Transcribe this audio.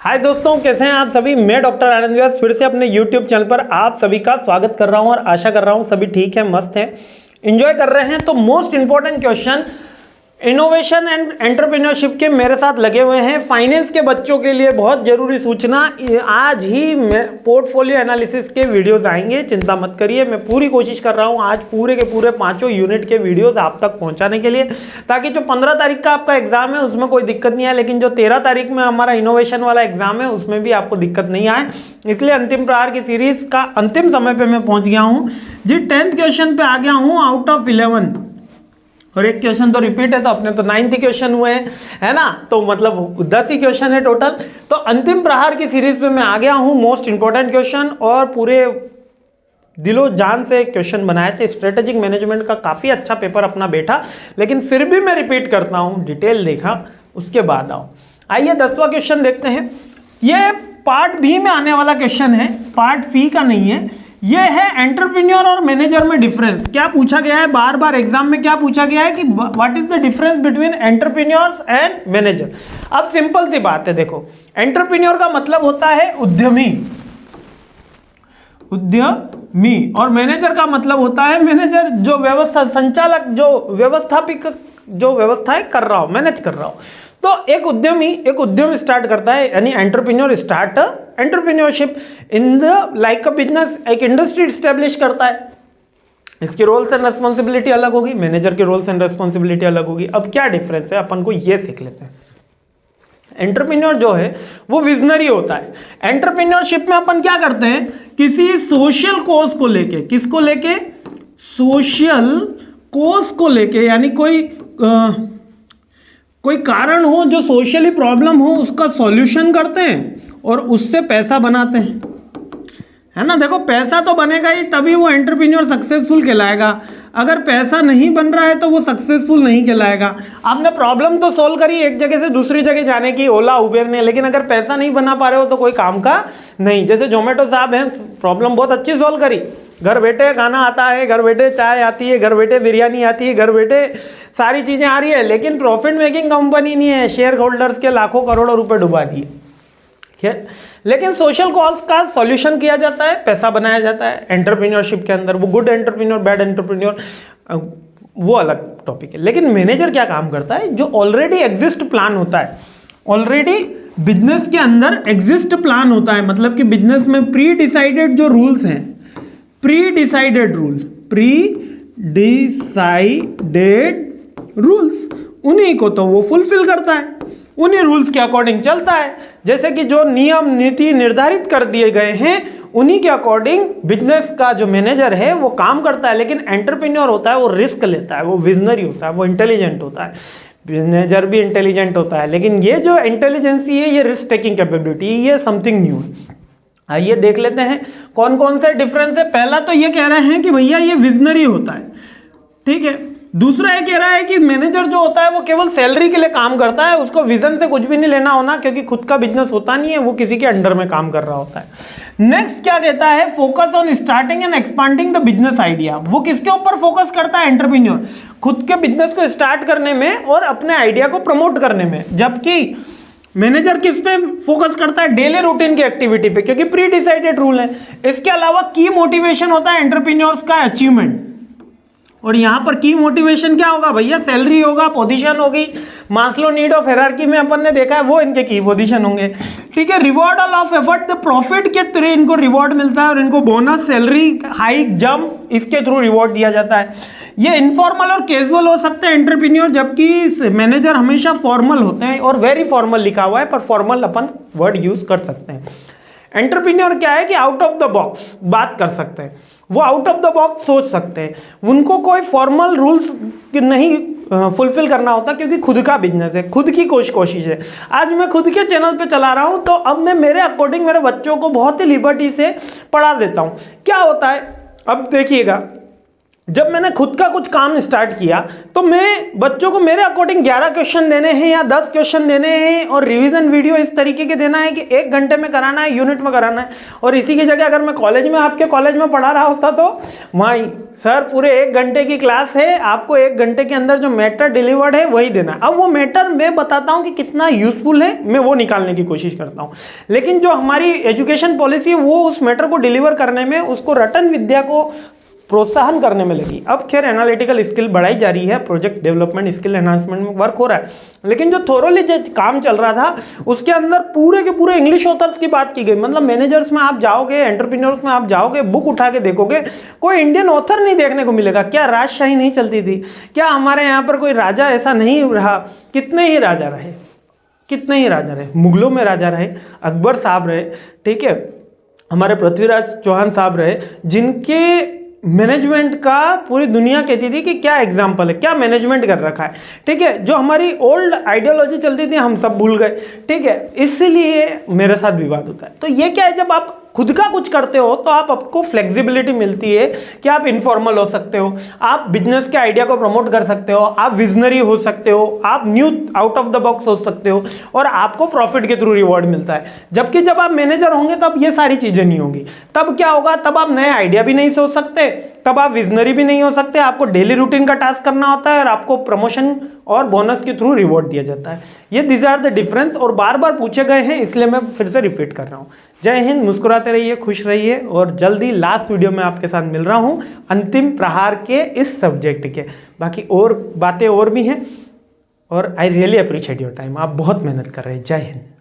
हाय दोस्तों, कैसे हैं आप सभी। मैं डॉक्टर आनंद व्यास फिर से अपने यूट्यूब चैनल पर आप सभी का स्वागत कर रहा हूं और आशा कर रहा हूं सभी ठीक है, मस्त हैं, एंजॉय कर रहे हैं। तो most important question innovation and entrepreneurship के मेरे साथ लगे हुए हैं। फाइनेंस के बच्चों के लिए बहुत जरूरी सूचना, आज ही पोर्टफोलियो एनालिसिस के वीडियोस आएंगे, चिंता मत करिए। मैं पूरी कोशिश कर रहा हूं आज पूरे के पूरे 5 यूनिट के वीडियोस आप तक पहुंचाने के लिए, ताकि जो 15 तारीख का आपका एग्जाम है उसमें कोई दिक्कत नहीं आए, लेकिन जो 13 तारीख में हमारा इनोवेशन वाला एग्जाम है उसमें भी आपको दिक्कत नहीं आए। इसलिए अंतिम प्रहार की सीरीज का अंतिम समय पे मैं पहुंच गया हूं जी। 10th क्वेश्चन पे आ गया हूं आउट ऑफ 11, और एक क्वेश्चन तो रिपीट है, तो अपने तो 9th क्वेश्चन हुए हैं, है ना, तो मतलब 10 ही क्वेश्चन है टोटल। तो अंतिम प्रहार की सीरीज पे मैं आ गया हूं। मोस्ट इंपॉर्टेंट क्वेश्चन और पूरे दिलो जान से क्वेश्चन बनाए थे। स्ट्रेटेजिक मैनेजमेंट का काफी अच्छा पेपर अपना बैठा, लेकिन फिर भी मैं रिपीट करता हूं, डिटेल देखा उसके बाद आओ। आइए 10वां क्वेश्चन देखते हैं। ये पार्ट बी में आने वाला क्वेश्चन है, पार्ट सी का नहीं है। ये है एंटरप्रेन्योर और मैनेजर में डिफरेंस। क्या पूछा गया है, बार बार एग्जाम में क्या पूछा गया है कि what is the difference between entrepreneurs and manager. अब सिंपल सी बात है, देखो, एंटरप्रेन्योर का मतलब होता है उद्यमी, और मैनेजर का मतलब होता है मैनेजर, जो व्यवस्था संचालक, जो व्यवस्थापिक, जो व्यवस्थाएं कर रहा हो, मैनेज कर रहा हो। तो एक उद्यम स्टार्ट करता है, यानी entrepreneur start entrepreneurship in the like a business, एक इंडस्ट्री स्टैब्लिश करता है। इसके रोल्स एंड रेस्पॉन्सिबिलिटी अलग होगी, मैनेजर के रोल्स एंड रेस्पॉन्सिबिलिटी अलग होगी। अब क्या डिफरेंस है अपन को ये सीख लेते हैं। एंटरप्रेन्योर जो है वो विजनरी होता है। एंटरप्रेन्योरशिप में अपन क्या करते हैं, किसी सोशल कोज को लेके, किसको लेके, सोशल कोज को लेके, यानी कोई कारण हो जो सोशली प्रॉब्लम हो, उसका सॉल्यूशन करते हैं और उससे पैसा बनाते हैं, है ना। देखो, पैसा तो बनेगा ही, तभी वो एंटरप्रेन्योर सक्सेसफुल कहलाएगा। अगर पैसा नहीं बन रहा है तो वो सक्सेसफुल नहीं कहलाएगा। आपने प्रॉब्लम तो सोल्व करी एक जगह से दूसरी जगह जाने की, ओला उबेर ने, लेकिन अगर पैसा नहीं बना पा रहे हो तो कोई काम का नहीं। जैसे जोमेटो साहब हैं, प्रॉब्लम बहुत अच्छी सोल्व करी, घर बैठे खाना आता है, घर बैठे चाय आती है, घर बैठे बिरयानी आती है, घर बैठे सारी चीजें आ रही है, लेकिन प्रॉफिट मेकिंग कंपनी नहीं है, शेयर होल्डर्स के लाखों करोड़ों रुपए डुबा दिए। लेकिन सोशल कॉज का सॉल्यूशन किया जाता है, पैसा बनाया जाता है एंटरप्रेन्योरशिप के अंदर। वो गुड एंटरप्रेन्योर, बैड एंटरप्रेन्योर, वो अलग टॉपिक है। लेकिन मैनेजर क्या काम करता है, जो ऑलरेडी एग्जिस्ट प्लान होता है, ऑलरेडी बिजनेस के अंदर एग्जिस्ट प्लान होता है, मतलब कि बिजनेस में प्री डिसाइडेड जो रूल्स हैं, प्री डिसाइडेड रूल्स, उन्हीं को तो वो फुलफिल करता है, उन्हीं रूल्स के अकॉर्डिंग चलता है। जैसे कि जो नियम नीति निर्धारित कर दिए गए हैं, उन्हीं के अकॉर्डिंग बिजनेस का जो मैनेजर है वो काम करता है। लेकिन एंटरप्रेन्योर होता है वो रिस्क लेता है, वो विजनरी होता है, वो इंटेलिजेंट होता है। मैनेजर भी इंटेलिजेंट होता है, लेकिन ये जो इंटेलिजेंसी है, ये रिस्क टेकिंग कैपेबिलिटी, ये समथिंग न्यू है। आइए देख लेते हैं कौन कौन से डिफरेंस है। पहला तो ये कह रहे हैं कि भैया ये विजनरी होता है, ठीक है। दूसरा ये कह रहा है कि मैनेजर जो होता है वो केवल सैलरी के लिए काम करता है, उसको विजन से कुछ भी नहीं लेना होना, क्योंकि खुद का बिजनेस होता नहीं है, वो किसी के अंडर में काम कर रहा होता है। नेक्स्ट क्या कहता है, focus on starting and expanding the business idea. वो किसके ऊपर फोकस करता है, एंटरप्रेन्योर, खुद के बिजनेस को स्टार्ट करने में और अपने आइडिया को प्रमोट करने में। जबकि मैनेजर किस पे फोकस करता है, डेली रूटीन की एक्टिविटी पे, क्योंकि प्री डिसाइडेड रूल है। इसके अलावा की मोटिवेशन होता है एंटरप्रेन्योर्स का अचीवमेंट, और यहां पर की मोटिवेशन क्या होगा भैया, सैलरी होगा, पोजीशन होगी। मास्लो नीड ऑफ हायरार्की में अपन ने देखा है, वो इनके की पोजीशन होंगे, ठीक है। Reward of effort, the profit के थ्रू इनको रिवॉर्ड मिलता है, और इनको बोनस, सैलरी हाइक, जंप, इसके थ्रू रिवॉर्ड दिया जाता है। ये इनफॉर्मल और कैजुअल हो सकते हैं एंटरप्रेन्योर, जबकि मैनेजर हमेशा फॉर्मल होते हैं, और वेरी फॉर्मल लिखा हुआ है, पर फॉर्मल अपन वर्ड यूज कर सकते हैं। एंटरप्रेन्योर क्या है कि आउट ऑफ द बॉक्स बात कर सकते हैं, वो आउट ऑफ द बॉक्स सोच सकते हैं, उनको कोई फॉर्मल रूल्स नहीं फुलफिल करना होता, क्योंकि खुद का बिजनेस है, खुद की कोशिश है। आज मैं खुद के चैनल पे चला रहा हूं, तो अब मैं मेरे अकॉर्डिंग मेरे बच्चों को बहुत ही लिबर्टी से पढ़ा देता हूं। क्या होता है, अब देखिएगा, जब मैंने खुद का कुछ काम स्टार्ट किया तो मैं बच्चों को मेरे अकॉर्डिंग 11 क्वेश्चन देने हैं या 10 क्वेश्चन देने हैं और रिवीजन वीडियो इस तरीके के देना है कि 1 घंटे में कराना है, यूनिट में कराना है। और इसी की जगह अगर मैं कॉलेज में, आपके कॉलेज में पढ़ा रहा होता तो वहीं सर पूरे 1 घंटे की क्लास है, आपको 1 घंटे के अंदर जो मैटर डिलीवर्ड है वही देना है। अब वो मैटर मैं बताता हूँ कि कितना यूजफुल है, मैं वो निकालने की कोशिश करता हूँ। लेकिन जो हमारी एजुकेशन पॉलिसी है वो उस मैटर को डिलीवर करने में, उसको रटन विद्या को प्रोत्साहन करने में लगी। अब खैर एनालिटिकल स्किल बढ़ाई जा रही है, प्रोजेक्ट डेवलपमेंट स्किल एनहांसमेंट में वर्क हो रहा है, लेकिन जो थोरोली जो काम चल रहा था उसके अंदर पूरे के पूरे इंग्लिश ऑथर्स की बात की गई। मतलब मैनेजर्स में आप जाओगे, एंटरप्रेन्योर्स में आप जाओगे, बुक उठा के देखोगे, कोई इंडियन ऑथर नहीं देखने को मिलेगा। क्या राजशाही नहीं चलती थी? क्या हमारे यहाँ पर कोई राजा ऐसा नहीं रहा? कितने ही राजा रहे, कितने ही राजा रहे। मुगलों में राजा रहे, अकबर साहब रहे, ठीक है, हमारे पृथ्वीराज चौहान साहब रहे, जिनके मैनेजमेंट का पूरी दुनिया कहती थी कि क्या एग्जाम्पल है, क्या मैनेजमेंट कर रखा है, ठीक है। जो हमारी ओल्ड आइडियोलॉजी चलती थी हम सब भूल गए, ठीक है। इसलिए मेरे साथ विवाद होता है। तो ये क्या है, जब आप खुद का कुछ करते हो तो आपको फ्लेक्सिबिलिटी मिलती है कि आप इनफॉर्मल हो सकते हो, आप बिजनेस के आइडिया को प्रमोट कर सकते हो, आप विजनरी हो सकते हो, आप new out of the box हो सकते हो और आपको प्रॉफिट के थ्रू रिवॉर्ड मिलता है। जबकि जब आप मैनेजर होंगे तब ये सारी चीजें नहीं होंगी। तब क्या होगा, तब आप नए आइडिया भी नहीं सोच सकते, तब आप विजनरी भी नहीं हो सकते, आपको डेली रूटीन का टास्क करना होता है और आपको प्रमोशन और बोनस के थ्रू रिवॉर्ड दिया जाता है। ये दिस आर द डिफरेंस, और बार बार पूछे गए हैं इसलिए मैं फिर से रिपीट कर रहा हूँ। जय हिंद, मुस्कुराते रहिए, खुश रहिए, और जल्दी लास्ट वीडियो में आपके साथ मिल रहा हूँ अंतिम प्रहार के इस सब्जेक्ट के। बाकी और बातें और भी हैं, और I really appreciate your time. आप बहुत मेहनत कर रहे हैं। जय हिंद।